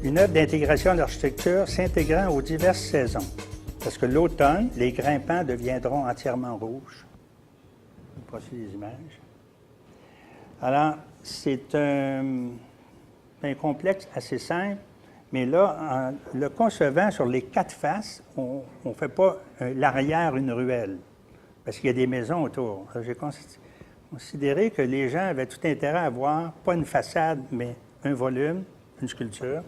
Une œuvre d'intégration d'architecture s'intégrant aux diverses saisons. Parce que l'automne, les grimpants deviendront entièrement rouges. Je vais passer les images. Alors, c'est un complexe assez simple, mais là, en le concevant sur les 4 faces, on ne fait pas l'arrière une ruelle, parce qu'il y a des maisons autour. J'ai considéré que les gens avaient tout intérêt à voir, pas une façade, mais un volume, une sculpture,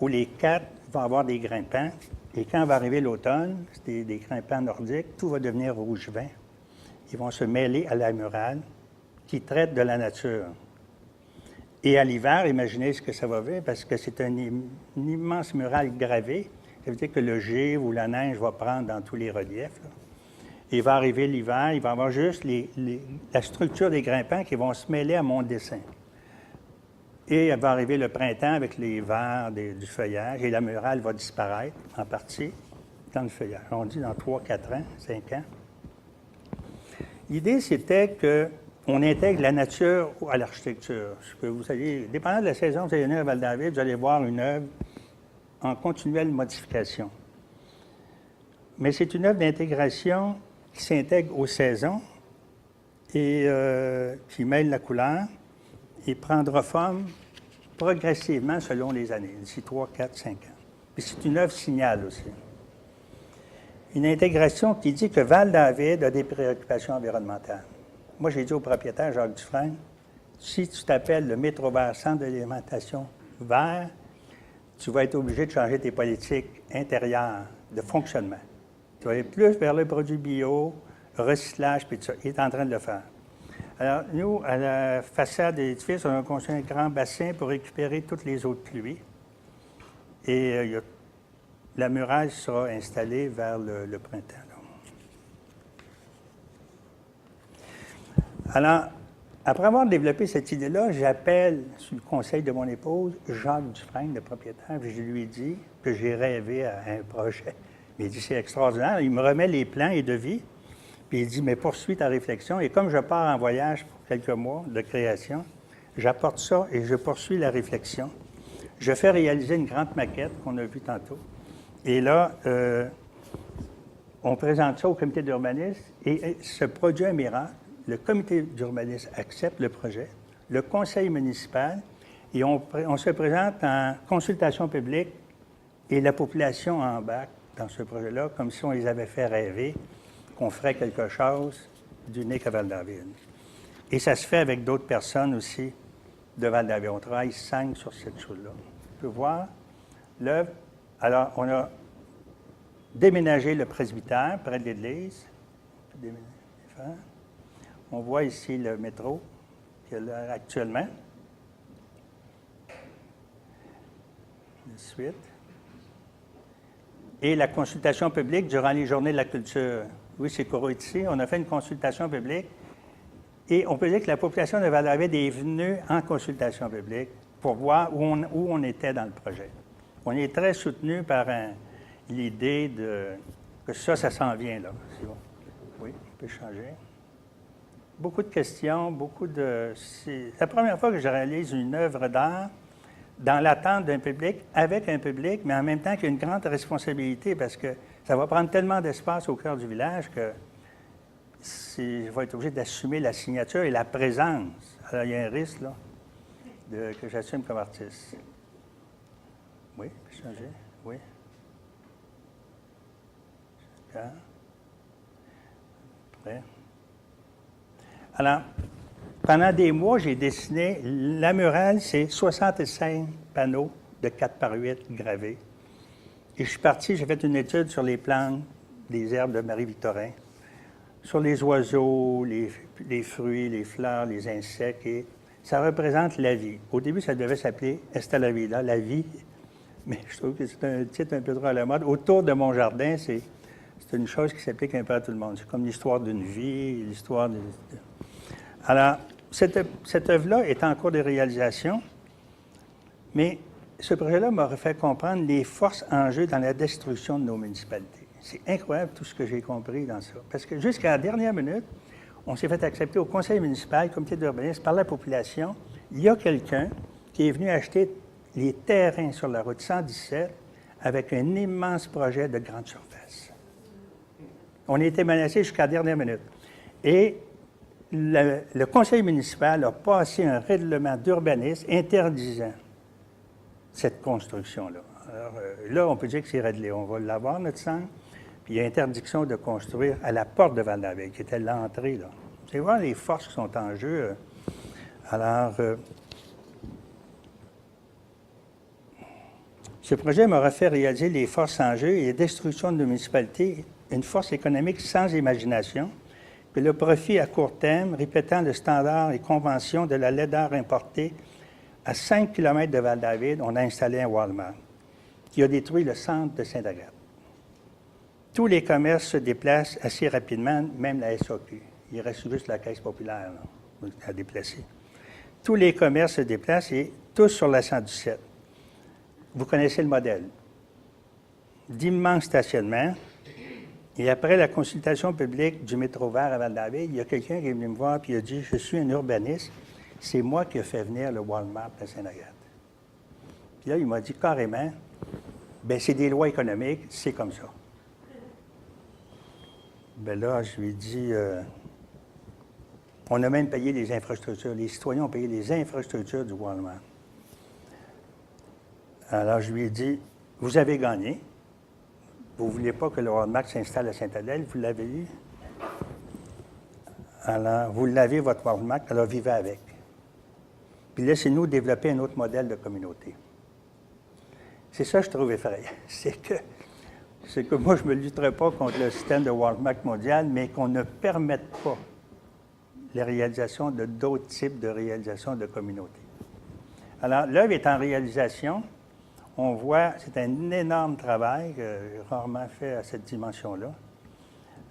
où les 4 vont avoir des grimpants. Et quand va arriver l'automne, c'est des grimpants nordiques, tout va devenir rouge vin. Ils vont se mêler à la murale qui traite de la nature. Et à l'hiver, imaginez ce que ça va faire, parce que c'est une immense murale gravée. Ça veut dire que le givre ou la neige va prendre dans tous les reliefs. Là. Il va arriver l'hiver, il va y avoir juste la structure des grimpants qui vont se mêler à mon dessin. Et il va arriver le printemps avec les verts du feuillage, et la murale va disparaître en partie dans le feuillage. On dit dans 3, 4 ans, 5 ans. L'idée, c'était qu'on intègre la nature à l'architecture. Ce que vous allez, dépendant de la saison, vous allez venir à Val-David, vous allez voir une œuvre en continuelle modification. Mais c'est une œuvre d'intégration qui s'intègre aux saisons et qui mêle la couleur et prendra forme progressivement selon les années, d'ici 3, 4, 5 ans. Puis c'est une œuvre signale aussi. Une intégration qui dit que Val-David a des préoccupations environnementales. Moi, j'ai dit au propriétaire, Jacques Dufresne, si tu t'appelles le métro vert, centre d'alimentation vert, tu vas être obligé de changer tes politiques intérieures de fonctionnement. Tu vas aller plus vers le produit bio, recyclage, puis tout ça. Il est en train de le faire. Alors, nous, à la façade de l'édifice, on a construit un grand bassin pour récupérer toutes les eaux de pluie. Et la muraille sera installée vers le printemps. Alors, après avoir développé cette idée-là, j'appelle, sous le conseil de mon épouse, Jacques Dufresne, le propriétaire, puis je lui dis que j'ai rêvé à un projet. Il dit, c'est extraordinaire. Il me remet les plans et devis, puis il dit, mais poursuis ta réflexion. Et comme je pars en voyage pour quelques mois de création, j'apporte ça et je poursuis la réflexion. Je fais réaliser une grande maquette qu'on a vue tantôt. Et là, on présente ça au comité d'urbanisme et se produit un miracle. Le comité d'urbanisme accepte le projet, le conseil municipal, et on se présente en consultation publique et la population embarque dans ce projet-là comme si on les avait fait rêver qu'on ferait quelque chose d'unique à Val-David. Et ça se fait avec d'autres personnes aussi de Val-David. On travaille 5 sur cette chose-là. On peut voir l'œuvre. Alors, on a déménagé le presbytère près de l'église. On voit ici le métro qu'il y a là actuellement. De suite. Et la consultation publique durant les journées de la culture. Oui, c'est Coro ici. On a fait une consultation publique. Et on peut dire que la population de Val-David est venue en consultation publique pour voir où on était dans le projet. On est très soutenu par l'idée que ça s'en vient là. C'est bon. Oui, on peut changer. Beaucoup de questions, c'est la première fois que je réalise une œuvre d'art dans l'attente d'un public, avec un public, mais en même temps qu'il y a une grande responsabilité parce que ça va prendre tellement d'espace au cœur du village que je vais être obligé d'assumer la signature et la présence. Alors, il y a un risque là, que j'assume comme artiste. Oui, je peux changer. Oui. Prêt. Alors, pendant des mois, j'ai dessiné la murale, c'est 65 panneaux de 4 par 8 gravés. Et je suis parti, j'ai fait une étude sur les plantes, les herbes de Marie-Victorin, sur les oiseaux, les fruits, les fleurs, les insectes, et ça représente la vie. Au début, ça devait s'appeler Esta la Vida, la vie, mais je trouve que c'est un titre un peu trop à la mode. Autour de mon jardin, c'est une chose qui s'applique un peu à tout le monde. C'est comme l'histoire d'une vie, l'histoire de... Alors, cette œuvre-là est en cours de réalisation, mais ce projet-là m'a fait comprendre les forces en jeu dans la destruction de nos municipalités. C'est incroyable tout ce que j'ai compris dans ça. Parce que jusqu'à la dernière minute, on s'est fait accepter au conseil municipal, comité d'urbanisme, par la population. Il y a quelqu'un qui est venu acheter les terrains sur la route 117 avec un immense projet de grande surface. On a été menacés jusqu'à la dernière minute. Et le conseil municipal a passé un règlement d'urbanisme interdisant cette construction-là. Alors, là, on peut dire que c'est réglé. On va l'avoir, notre centre. Puis il y a interdiction de construire à la porte de Val-d'Avec, qui était l'entrée, là. Vous allez voir les forces qui sont en jeu. Alors, ce projet m'aura fait réaliser les forces en jeu et la destruction de nos municipalités, une force économique sans imagination, puis le profit à court terme, répétant le standard et conventions de la laideur importée. À 5 km de Val-David, on a installé un Walmart qui a détruit le centre de Sainte-Agathe. Tous les commerces se déplacent assez rapidement, même la SAQ. Il reste juste la Caisse populaire là, à déplacer. Tous les commerces se déplacent et tous sur la 117. Vous connaissez le modèle. D'immenses stationnements. Et après la consultation publique du métro vert à Val-David, il y a quelqu'un qui est venu me voir et il a dit « Je suis un urbaniste, c'est moi qui ai fait venir le Walmart à Sainte-Agathe. » Puis là, il m'a dit carrément « Bien, c'est des lois économiques, c'est comme ça. » Bien là, je lui ai dit on a même payé les infrastructures. Les citoyens ont payé les infrastructures du Walmart. Alors, je lui ai dit vous avez gagné. Vous ne vouliez pas que le Walmart s'installe à Sainte-Adèle, vous l'avez eu. Alors, vous l'avez, votre Walmart, alors vivez avec. Puis laissez-nous développer un autre modèle de communauté. C'est ça que je trouve effrayant. C'est que moi, je ne me lutterai pas contre le système de Walmart mondial, mais qu'on ne permette pas la réalisation de d'autres types de réalisations de communauté. Alors, l'œuvre est en réalisation. On voit, c'est un énorme travail que j'ai rarement fait à cette dimension-là.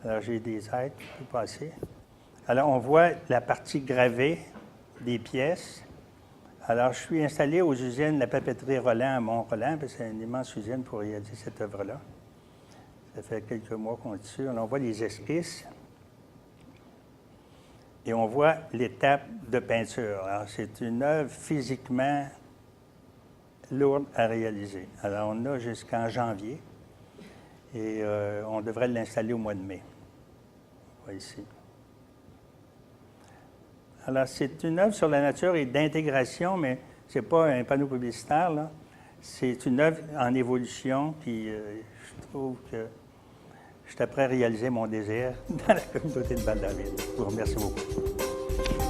Alors, j'ai des aides qui peuvent passer. Alors, on voit la partie gravée des pièces. Alors, je suis installé aux usines La Papeterie Roland à Mont-Roland, parce que c'est une immense usine pour réaliser cette œuvre-là. Ça fait quelques mois qu'on est dessus. Alors, on voit les esquisses. Et on voit l'étape de peinture. Alors, c'est une œuvre physiquement lourde à réaliser. Alors, on a jusqu'en janvier et on devrait l'installer au mois de mai. On voit ici. Alors, c'est une œuvre sur la nature et d'intégration, mais ce n'est pas un panneau publicitaire, là. C'est une œuvre en évolution, puis je trouve que je suis prêt à réaliser mon désir dans la communauté de Val-David. Je vous remercie beaucoup.